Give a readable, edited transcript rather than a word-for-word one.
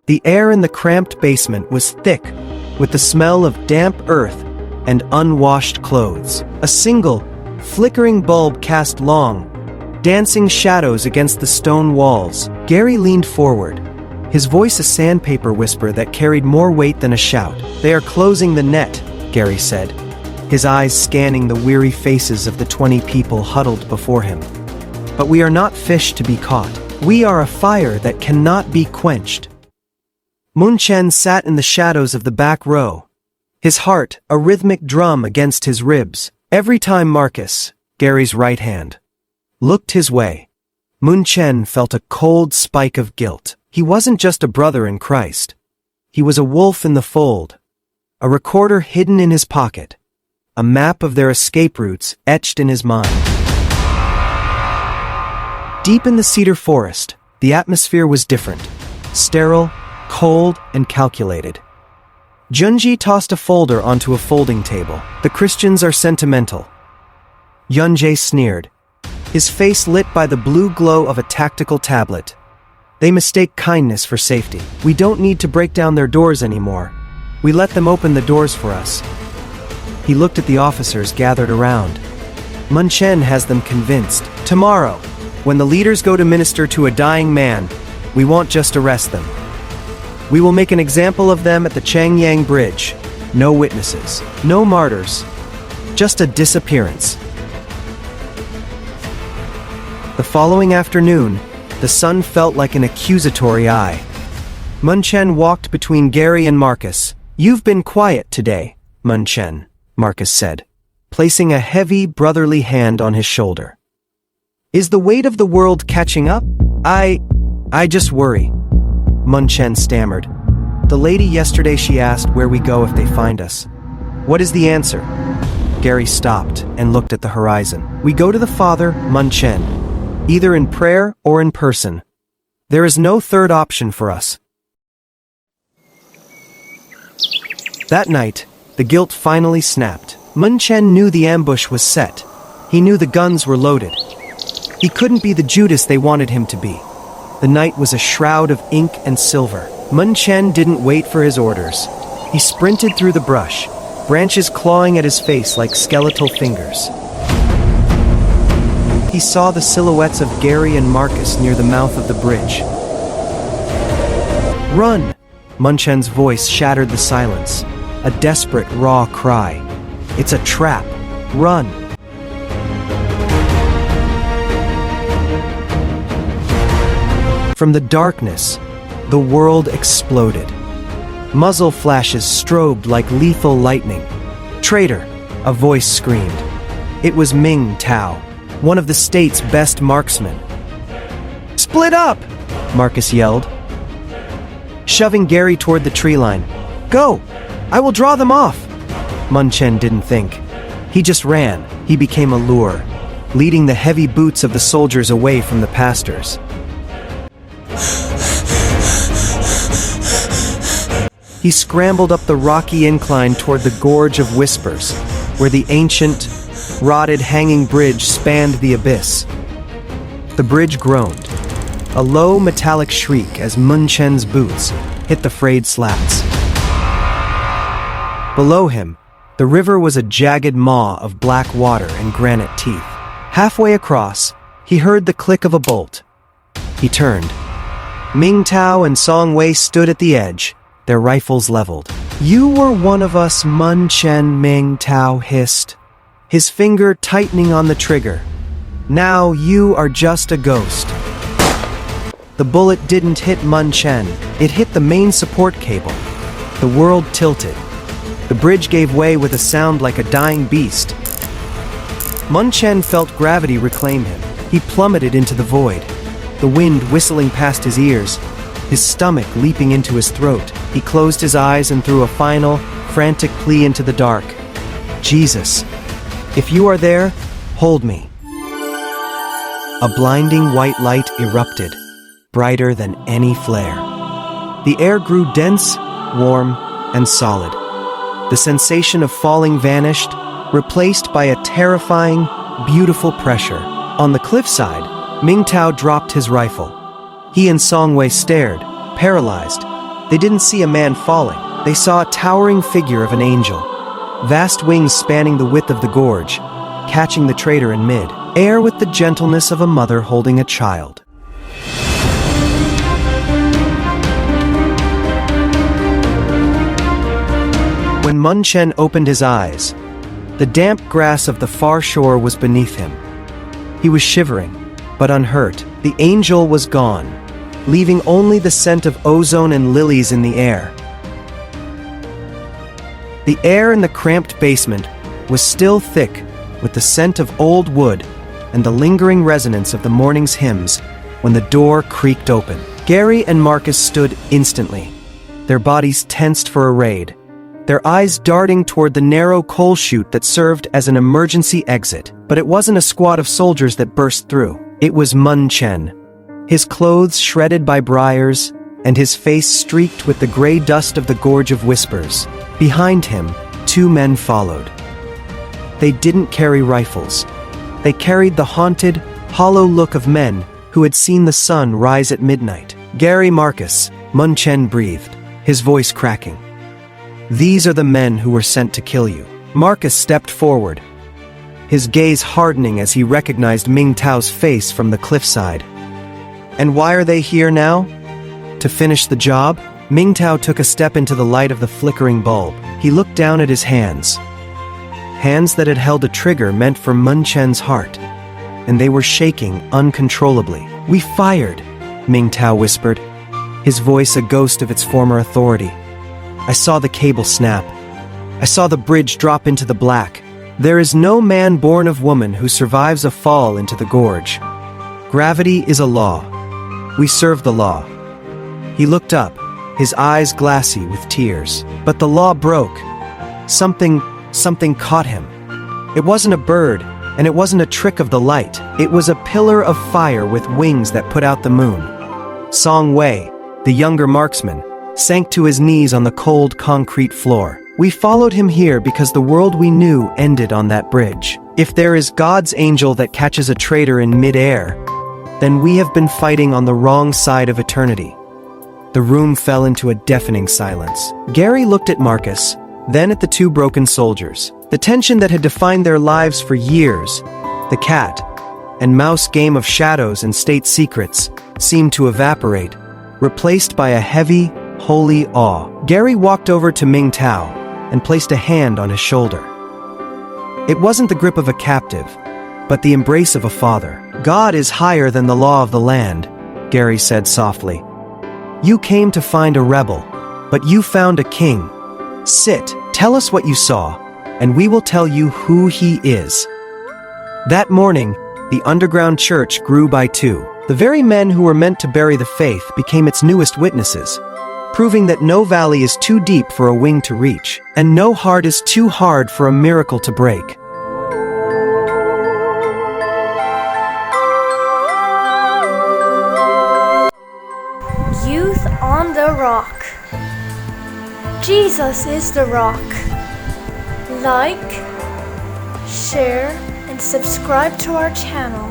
The air in the cramped basement was thick with the smell of damp earth and unwashed clothes. A single, flickering bulb cast long, dancing shadows against the stone walls. Gary leaned forward, his voice a sandpaper whisper that carried more weight than a shout. "They are closing the net," Gary said, his eyes scanning the weary faces of the 20 people huddled before him. "But we are not fish to be caught. We are a fire that cannot be quenched." Mun Chen sat in the shadows of the back row, his heart a rhythmic drum against his ribs. Every time Marcus, Gary's right hand, looked his way, Mun Chen felt a cold spike of guilt. He wasn't just a brother in Christ. He was a wolf in the fold, a recorder hidden in his pocket, a map of their escape routes etched in his mind. Deep in the cedar forest, the atmosphere was different, sterile, cold, and calculated. Junji tossed a folder onto a folding table. "The Christians are sentimental." Yunjae sneered, his face lit by the blue glow of a tactical tablet. "They mistake kindness for safety. We don't need to break down their doors anymore. We let them open the doors for us." He looked at the officers gathered around. "Mun Chen has them convinced. Tomorrow, when the leaders go to minister to a dying man, we won't just arrest them. We will make an example of them at the Changyang Bridge. No witnesses, no martyrs, just a disappearance." The following afternoon, the sun felt like an accusatory eye. Mun Chen walked between Gary and Marcus. "You've been quiet today, Mun Chen," Marcus said, placing a heavy, brotherly hand on his shoulder. "Is the weight of the world catching up? I just worry," Mun Chen stammered. "The lady yesterday, she asked where we go if they find us. What is the answer?" Gary stopped and looked at the horizon. "We go to the Father, Mun Chen, either in prayer or in person. There is no third option for us." That night, the guilt finally snapped. Mun Chen knew the ambush was set. He knew the guns were loaded. He couldn't be the Judas they wanted him to be. The night was a shroud of ink and silver. Mun Chen didn't wait for his orders. He sprinted through the brush, branches clawing at his face like skeletal fingers. He saw the silhouettes of Gary and Marcus near the mouth of the bridge. "Run!" Mun Chen's voice shattered the silence. A desperate, raw cry. "It's a trap! Run!" From the darkness, the world exploded. Muzzle flashes strobed like lethal lightning. "Traitor!" a voice screamed. It was Ming Tao, one of the state's best marksmen. "Split up!" Marcus yelled, shoving Gary toward the tree line. "Go! I will draw them off!" Mun Chen didn't think. He just ran. He became a lure, leading the heavy boots of the soldiers away from the pastors. He scrambled up the rocky incline toward the Gorge of Whispers, where the ancient, rotted hanging bridge spanned the abyss. The bridge groaned, a low metallic shriek as Mun Chen's boots hit the frayed slats. Below him, the river was a jagged maw of black water and granite teeth. Halfway across, he heard the click of a bolt. He turned. Ming Tao and Song Wei stood at the edge, their rifles leveled. "You were one of us," Mun Chen, Ming Tao hissed, his finger tightening on the trigger. "Now you are just a ghost." The bullet didn't hit Mun Chen, it hit the main support cable. The world tilted. The bridge gave way with a sound like a dying beast. Mun Chen felt gravity reclaim him. He plummeted into the void, the wind whistling past his ears, his stomach leaping into his throat. He closed his eyes and threw a final, frantic plea into the dark. "Jesus, if you are there, hold me." A blinding white light erupted, brighter than any flare. The air grew dense, warm, and solid. The sensation of falling vanished, replaced by a terrifying, beautiful pressure. On the cliffside, Ming Tao dropped his rifle. He and Song Wei stared, paralyzed, They didn't see a man falling. They saw a towering figure of an angel, vast wings spanning the width of the gorge, catching the traitor in mid-air with the gentleness of a mother holding a child. When Mun Chen opened his eyes, the damp grass of the far shore was beneath him. He was shivering, but unhurt. The angel was gone, leaving only the scent of ozone and lilies in the air. The air in the cramped basement was still thick with the scent of old wood and the lingering resonance of the morning's hymns when the door creaked open. Gary and Marcus stood instantly, their bodies tensed for a raid, their eyes darting toward the narrow coal chute that served as an emergency exit. But it wasn't a squad of soldiers that burst through. It was Mun Chen, his clothes shredded by briars and his face streaked with the gray dust of the Gorge of Whispers. Behind him, 2 men followed. They didn't carry rifles. They carried the haunted, hollow look of men who had seen the sun rise at midnight. "Gary Marcus," Mun Chen breathed, his voice cracking. "These are the men who were sent to kill you." Marcus stepped forward, his gaze hardening as he recognized Ming Tao's face from the cliffside. "And why are they here now? To finish the job?" Ming Tao took a step into the light of the flickering bulb. He looked down at his hands. Hands that had held a trigger meant for Mun Chen's heart, and they were shaking uncontrollably. "We fired," Ming Tao whispered, his voice a ghost of its former authority. "I saw the cable snap. I saw the bridge drop into the black. There is no man born of woman who survives a fall into the gorge. Gravity is a law. We serve the law." He looked up, his eyes glassy with tears. But the law broke. Something caught him. It wasn't a bird, and it wasn't a trick of the light. It was a pillar of fire with wings that put out the moon. Song Wei, the younger marksman, sank to his knees on the cold concrete floor. "We followed him here because the world we knew ended on that bridge. If there is God's angel that catches a traitor in mid-air, then we have been fighting on the wrong side of eternity." The room fell into a deafening silence. Gary looked at Marcus, then at the 2 broken soldiers. The tension that had defined their lives for years, the cat and mouse game of shadows and state secrets, seemed to evaporate, replaced by a heavy, holy awe. Gary walked over to Ming Tao and placed a hand on his shoulder. It wasn't the grip of a captive, but the embrace of a father. "God is higher than the law of the land," Gary said softly. "You came to find a rebel, but you found a king. Sit, tell us what you saw, and we will tell you who he is." That morning, the underground church grew by 2. The very men who were meant to bury the faith became its newest witnesses, proving that no valley is too deep for a wing to reach, and no heart is too hard for a miracle to break. Youth on the Rock. Jesus is the rock. Like, share, and subscribe to our channel.